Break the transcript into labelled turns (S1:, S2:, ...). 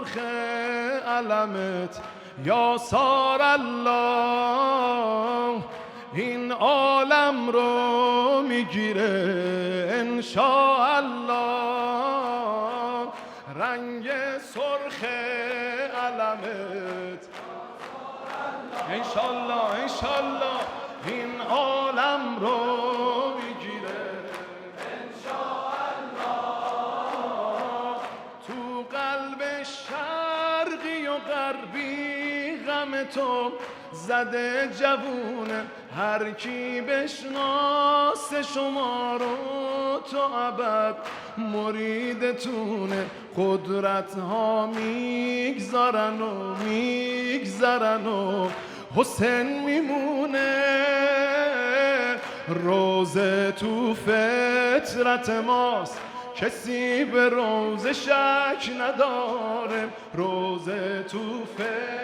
S1: سرخ علمت یا سار الله این عالم رو میگیره انشاءالله رنگ سرخ علمت انشاءالله انشاءالله این عالم رو میگیره انشاءالله تو قلب شرقی و غربی غم تو زده جوونه هر کی بشناسه شما رو تو ابد مریدتونه قدرت ها میگذارن و حسین میمونه روزه تو فطرت ماست کسی به روزه شک نداره روزه تو فطرت